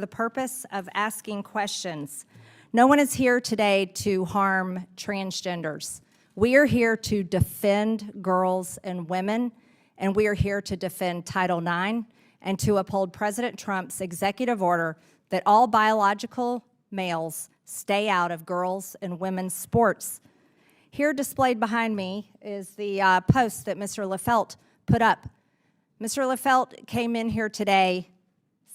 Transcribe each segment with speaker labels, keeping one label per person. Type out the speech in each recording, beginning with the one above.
Speaker 1: the purpose of asking questions. No one is here today to harm transgenders. We are here to defend girls and women, and we are here to defend Title IX and to uphold President Trump's executive order that all biological males stay out of girls' and women's sports. Here displayed behind me is the post that Mr. Lefelt put up. Mr. Lefelt came in here today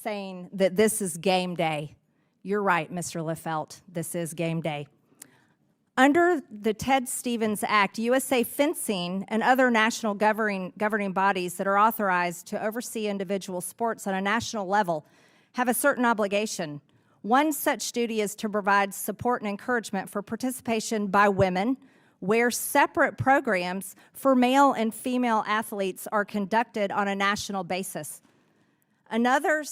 Speaker 1: saying that this is game day. You're right, Mr. Lefelt, this is game day. Under the Ted Stevens Act, USA Fencing and other national governing bodies that are authorized to oversee individual sports on a national level have a certain obligation. One such duty is to provide support and encouragement for participation by women, where separate programs for male and female athletes are conducted on a national basis. Another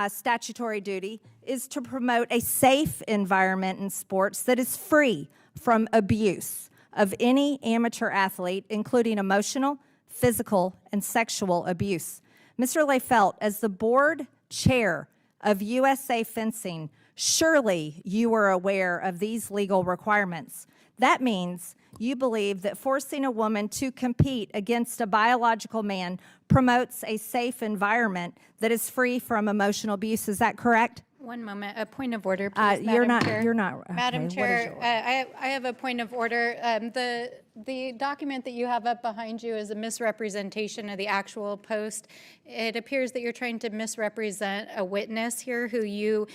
Speaker 1: statutory duty is to promote a safe environment in sports that is free from abuse of any amateur athlete, including emotional, physical, and sexual abuse. Mr. Lefelt, as the board chair of USA Fencing, surely you are aware of these legal requirements. That means you believe that forcing a woman to compete against a biological man promotes a safe environment that is free from emotional abuse. Is that correct?
Speaker 2: One moment. A point of order, please, Madam Chair.
Speaker 1: You're not. Okay,
Speaker 2: Madam Chair, I have a point of order. The document that you have up behind you is a misrepresentation of the actual post. It appears that you're trying to misrepresent a witness here who you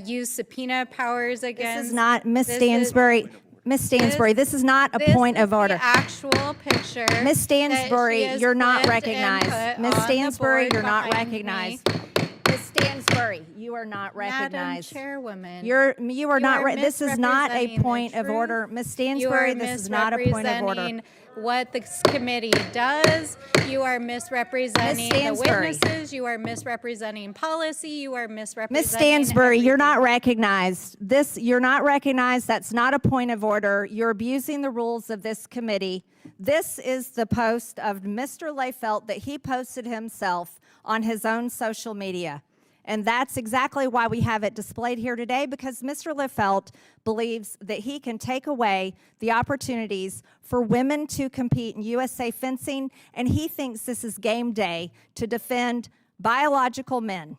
Speaker 2: use subpoena powers against.
Speaker 1: This is not, Ms. Stansbury. Ms. Stansbury, this is not a point of order.
Speaker 2: This is the actual picture.
Speaker 1: Ms. Stansbury, you're not recognized. Ms. Stansbury, you're not recognized. Ms. Stansbury, you are not recognized.
Speaker 2: Madam Chairwoman,
Speaker 1: you are not. This is not a point of order, Ms. Stansbury. This is not a point of order.
Speaker 2: What this committee does, you are misrepresenting the witnesses. You are misrepresenting policy. You are misrepresenting.
Speaker 1: Ms. Stansbury, you're not recognized. You're not recognized. That's not a point of order. You're abusing the rules of this committee. This is the post of Mr. Lefelt that he posted himself on his own social media. And that's exactly why we have it displayed here today, because Mr. Lefelt believes that he can take away the opportunities for women to compete in USA Fencing, and he thinks this is game day to defend biological men.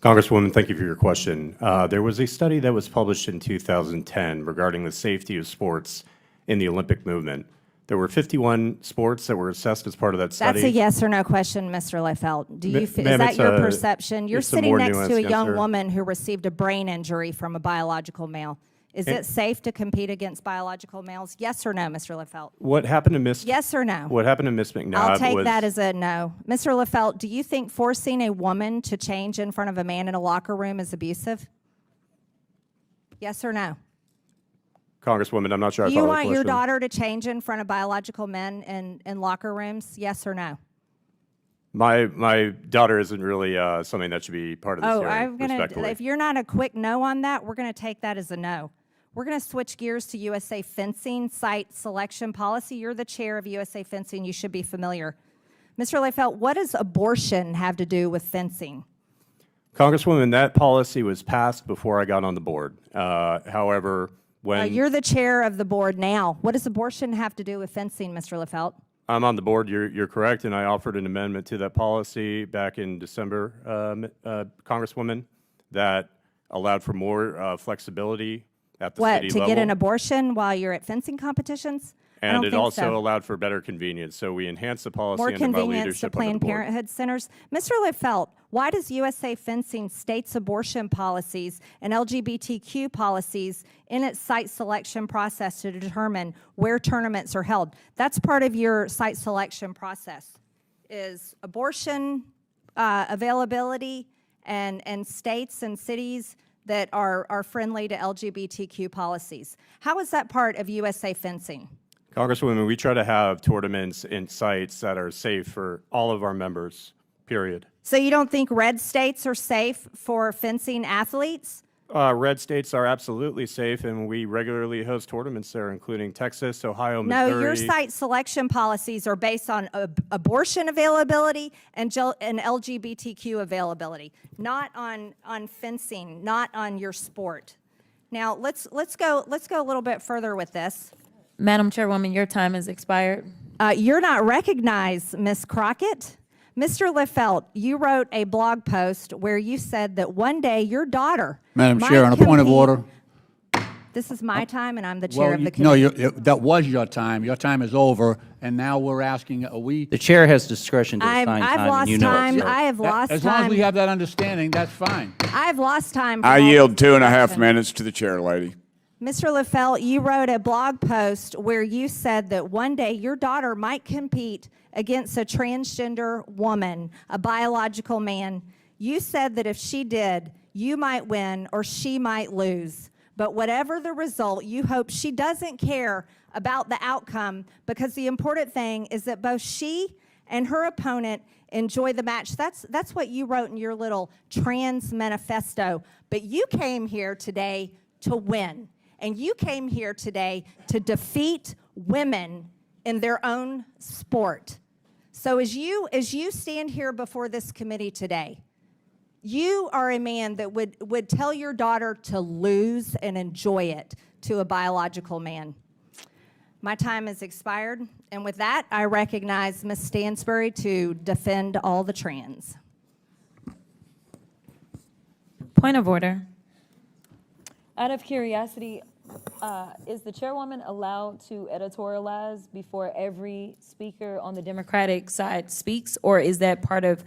Speaker 3: Congresswoman, thank you for your question. There was a study that was published in 2010 regarding the safety of sports in the Olympic movement. There were 51 sports that were assessed as part of that study.
Speaker 1: That's a yes or no question, Mr. Lefelt. Is that your perception? You're sitting next to a young woman who received a brain injury from a biological male. Is it safe to compete against biological males? Yes or no, Mr. Lefelt?
Speaker 3: What happened to Miss?
Speaker 1: Yes or no?
Speaker 3: What happened to Miss McNabb?
Speaker 1: I'll take that as a no. Mr. Lefelt, do you think forcing a woman to change in front of a man in a locker room is abusive? Yes or no?
Speaker 3: Congresswoman, I'm not sure I
Speaker 1: Do
Speaker 3: follow
Speaker 1: you
Speaker 3: the
Speaker 1: want
Speaker 3: question.
Speaker 1: your daughter to change in front of biological men in locker rooms? Yes or no?
Speaker 3: My daughter isn't really something that should be part of this hearing, respectfully.
Speaker 1: If you're not a quick no on that, we're going to take that as a no. We're going to switch gears to USA Fencing site selection policy. You're the chair of USA Fencing. You should be familiar. Mr. Lefelt, what does abortion have to do with fencing?
Speaker 3: Congresswoman, that policy was passed before I got on the board. However, when
Speaker 1: you're the chair of the board now, what does abortion have to do with fencing, Mr. Lefelt?
Speaker 3: I'm on the board, you're correct, and I offered an amendment to that policy back in December, Congresswoman, that allowed for more flexibility at the city level.
Speaker 1: To get an abortion while you're at fencing competitions?
Speaker 3: And it also allowed for better convenience. So we enhanced the policy
Speaker 1: more
Speaker 3: under my
Speaker 1: convenience
Speaker 3: leadership
Speaker 1: to
Speaker 3: on the
Speaker 1: Planned
Speaker 3: board.
Speaker 1: Parenthood centers. Mr. Lefelt, why does USA Fencing states abortion policies and LGBTQ policies in its site selection process to determine where tournaments are held? That's part of your site selection process, is abortion availability and states and cities that are friendly to LGBTQ policies. How is that part of USA Fencing?
Speaker 3: Congresswoman, we try to have tournaments in sites that are safe for all of our members, period.
Speaker 1: So you don't think red states are safe for fencing athletes?
Speaker 3: Red states are absolutely safe, and we regularly host tournaments there, including Texas, Ohio,
Speaker 1: No,
Speaker 3: Missouri.
Speaker 1: your site selection policies are based on abortion availability and LGBTQ availability, not on fencing, not on your sport. Now let's go a little bit further with this.
Speaker 4: Madam Chairwoman, your time has expired.
Speaker 1: You're not recognized, Ms. Crockett. Mr. Liefeld, you wrote a blog post where you said that one day your daughter
Speaker 5: Madam
Speaker 1: might
Speaker 5: Chair, on a point of
Speaker 1: compete-
Speaker 5: order.
Speaker 1: This is my time, and I'm the chair of the
Speaker 5: No,
Speaker 1: committee.
Speaker 5: that was your time. Your time is over, and now we're asking, are we?
Speaker 6: The chair has discretion to assign
Speaker 1: I've
Speaker 6: time, and
Speaker 1: lost
Speaker 6: you know it,
Speaker 1: time.
Speaker 6: sir.
Speaker 1: I have lost
Speaker 5: As long as
Speaker 1: time.
Speaker 5: we have that understanding, that's fine.
Speaker 1: I've lost time.
Speaker 7: I
Speaker 1: from all
Speaker 7: yield
Speaker 1: this
Speaker 7: 2.5
Speaker 1: discussion.
Speaker 7: minutes to the chair, lady.
Speaker 1: Mr. Liefeld, you wrote a blog post where you said that one day your daughter might compete against a transgender woman, a biological man. You said that if she did, you might win or she might lose. But whatever the result, you hope she doesn't care about the outcome, because the important thing is that both she and her opponent enjoy the match. That's what you wrote in your little trans manifesto. But you came here today to win. And you came here today to defeat women in their own sport. So as you stand here before this committee today, you are a man that would tell your daughter to lose and enjoy it to a biological man. My time has expired, and with that, I recognize Ms. Stansbury to defend all the trans.
Speaker 4: Point of order. Out of curiosity, is the chairwoman allowed to editorialize before every speaker on the Democratic side speaks, or is that part of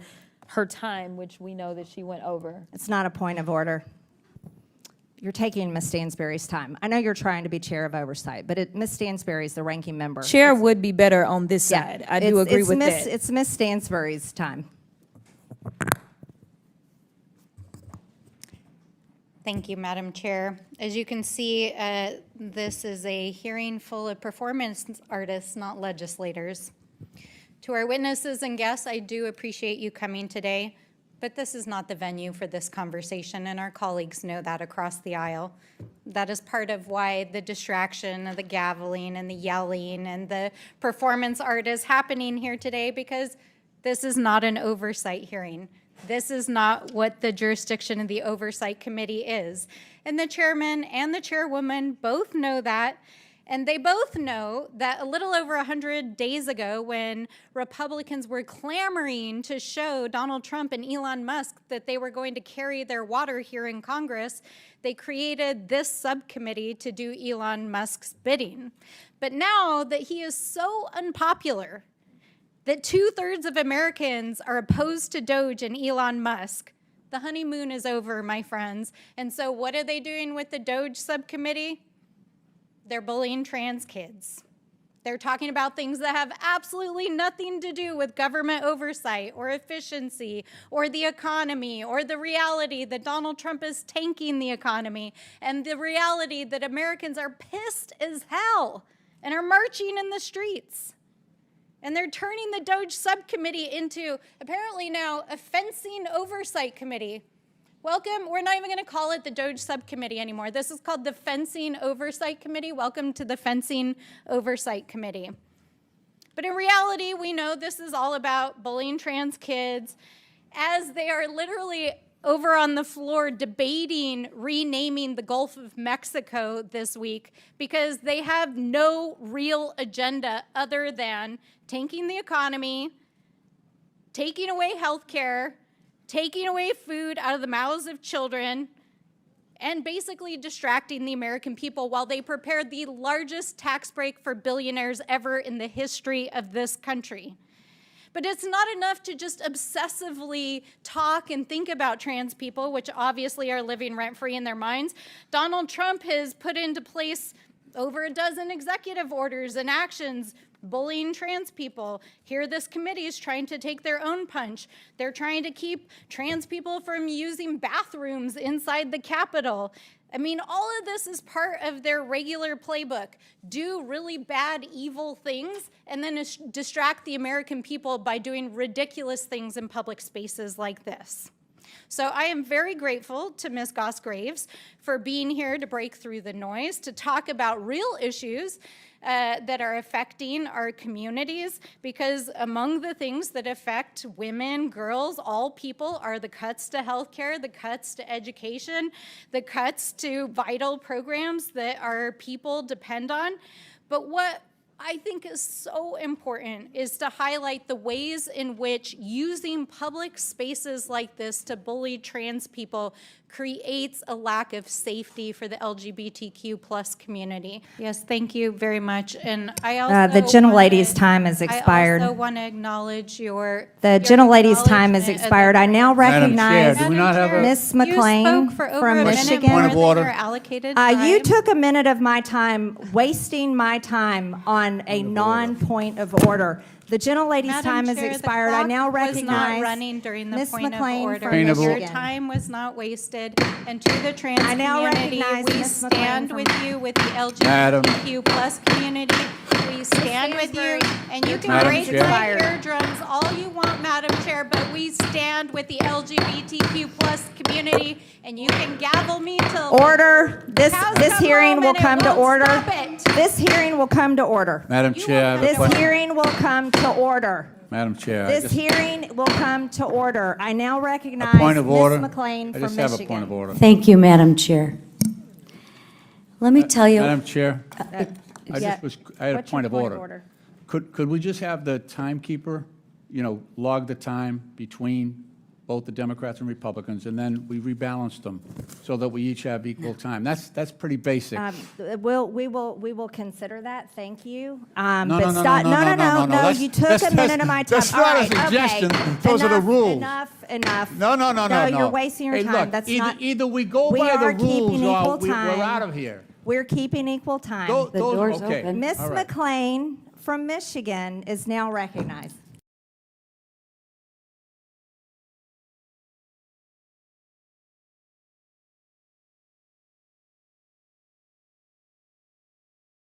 Speaker 4: her time, which we know that she went over?
Speaker 1: It's not a point of order. You're taking Ms. Stansbury's time. I know you're trying to be chair of oversight, but Ms. Stansbury is the ranking member.
Speaker 4: Chair would be better on this side. I do agree with that.
Speaker 1: It's Ms. Stansbury's time.
Speaker 2: Thank you, Madam Chair. As you can see, this is a hearing full of performance artists, not legislators. To our witnesses and guests, I do appreciate you coming today, but this is not the venue for this conversation, and our colleagues know that across the aisle. That is part of why the distraction of the gaveling and the yelling and the performance art is happening here today, because this is not an oversight hearing. This is not what the jurisdiction of the Oversight Committee is. And the chairman and the chairwoman both know that. And they both know that a little over 100 days ago, when Republicans were clamoring to show Donald Trump and Elon Musk that they were going to carry their water here in Congress, they created this subcommittee to do Elon Musk's bidding. But now that he is so unpopular, that 2/3 of Americans are opposed to Doge and Elon Musk, the honeymoon is over, my friends. And so what are they doing with the Doge subcommittee? They're bullying trans kids. They're talking about things that have absolutely nothing to do with government oversight or efficiency or the economy or the reality that Donald Trump is tanking the economy and the reality that Americans are pissed as hell and are marching in the streets. And they're turning the Doge subcommittee into, apparently now, a fencing oversight committee. Welcome, we're not even gonna call it the Doge subcommittee anymore. This is called the Fencing Oversight Committee. Welcome to the Fencing Oversight Committee. But in reality, we know this is all about bullying trans kids, as they are literally over on the floor debating renaming the Gulf of Mexico this week, because they have no real agenda other than tanking the economy, taking away health care, taking away food out of the mouths of children, and basically distracting the American people while they prepare the largest tax break for billionaires ever in the history of this country. But it's not enough to just obsessively talk and think about trans people, which obviously are living rent-free in their minds. Donald Trump has put into place over a dozen executive orders and actions bullying trans people. Here this committee is trying to take their own punch. They're trying to keep trans people from using bathrooms inside the Capitol. I mean, all of this is part of their regular playbook. Do really bad, evil things, and then distract the American people by doing ridiculous things in public spaces like this. So I am very grateful to Ms. Goss-Graves for being here to break through the noise, to talk about real issues that are affecting our communities, because among the things that affect women, girls, all people are the cuts to healthcare, the cuts to education, the cuts to vital programs that our people depend on. But what I think is so important is to highlight the ways in which using public spaces like this to bully trans people creates a lack of safety for the LGBTQ plus community. Yes, thank you very much. And I also
Speaker 1: The gentlelady's time has expired.
Speaker 2: I also want to acknowledge your
Speaker 1: The gentlelady's time has expired. I now
Speaker 5: Madam Chair,
Speaker 1: recognize
Speaker 5: do we not have a?
Speaker 1: Ms. McLean
Speaker 2: You spoke for over
Speaker 1: from
Speaker 2: a minute
Speaker 1: Michigan.
Speaker 2: more
Speaker 5: Point of
Speaker 2: than
Speaker 5: order.
Speaker 2: your allocated
Speaker 1: You
Speaker 2: time.
Speaker 1: took a minute of my time, wasting my time on a non-point of order. The gentlelady's
Speaker 2: Madam
Speaker 1: time has
Speaker 2: Chair, the
Speaker 1: expired. I now
Speaker 2: clock was not
Speaker 1: recognize
Speaker 2: running during the
Speaker 1: Ms.
Speaker 2: point of
Speaker 1: McLean
Speaker 2: order.
Speaker 1: from
Speaker 5: Point of order.
Speaker 2: Your
Speaker 1: Michigan.
Speaker 2: time was not wasted, and to the trans
Speaker 1: I now
Speaker 2: community,
Speaker 1: recognize
Speaker 2: we
Speaker 1: Ms. McLean
Speaker 2: stand
Speaker 1: from-
Speaker 2: with you, with the
Speaker 5: Madam.
Speaker 2: LGBTQ plus community. We stand with you, and you can
Speaker 5: Madam
Speaker 2: break
Speaker 5: Chair.
Speaker 2: my eardrums all you want, Madam Chair, but we stand with the LGBTQ plus community, and you can gavel me till.
Speaker 1: Order. This
Speaker 2: Cows come
Speaker 1: hearing
Speaker 2: home
Speaker 1: will
Speaker 2: and it
Speaker 1: come to
Speaker 2: won't
Speaker 1: order.
Speaker 2: stop it.
Speaker 1: This hearing will come to order.
Speaker 5: Madam
Speaker 2: You
Speaker 5: Chair, I have a
Speaker 1: This
Speaker 5: question.
Speaker 1: hearing will come to order.
Speaker 5: Madam Chair, I
Speaker 1: This
Speaker 5: just-
Speaker 1: hearing will come to order. I now
Speaker 5: a
Speaker 1: recognize
Speaker 5: point of order.
Speaker 1: Ms. McLean
Speaker 5: I
Speaker 1: from
Speaker 5: just
Speaker 1: Michigan.
Speaker 5: have a point of order.
Speaker 6: Thank you, Madam Chair. Let me tell you,
Speaker 5: Madam Chair, I
Speaker 1: Yeah.
Speaker 5: had a
Speaker 1: What's your
Speaker 5: point of order. Could we just have the timekeeper, log the time between both the Democrats and Republicans, and then we rebalance them so that we each have equal time? That's pretty basic.
Speaker 1: We will consider that, thank you.
Speaker 5: No,
Speaker 1: But
Speaker 5: no, no,
Speaker 1: stop-
Speaker 5: no, no, no, no, no.
Speaker 1: you took a minute of my time.
Speaker 5: That's
Speaker 1: All
Speaker 5: not a
Speaker 1: right, okay.
Speaker 5: suggestion. Those are the
Speaker 1: Enough,
Speaker 5: rules.
Speaker 1: Enough.
Speaker 5: No, no, no, no,
Speaker 1: No,
Speaker 5: no.
Speaker 1: you're wasting your
Speaker 5: Hey,
Speaker 1: time.
Speaker 5: look,
Speaker 1: That's
Speaker 5: either-
Speaker 1: not.
Speaker 5: Either we go
Speaker 1: We
Speaker 5: by
Speaker 1: are
Speaker 5: the
Speaker 1: keeping
Speaker 5: rules
Speaker 1: equal
Speaker 5: or we're
Speaker 1: time.
Speaker 5: out of here.
Speaker 1: We're keeping equal time.
Speaker 5: Those-
Speaker 6: door's
Speaker 5: okay.
Speaker 6: open.
Speaker 1: Ms.
Speaker 5: All right.
Speaker 1: McLean from Michigan is now recognized.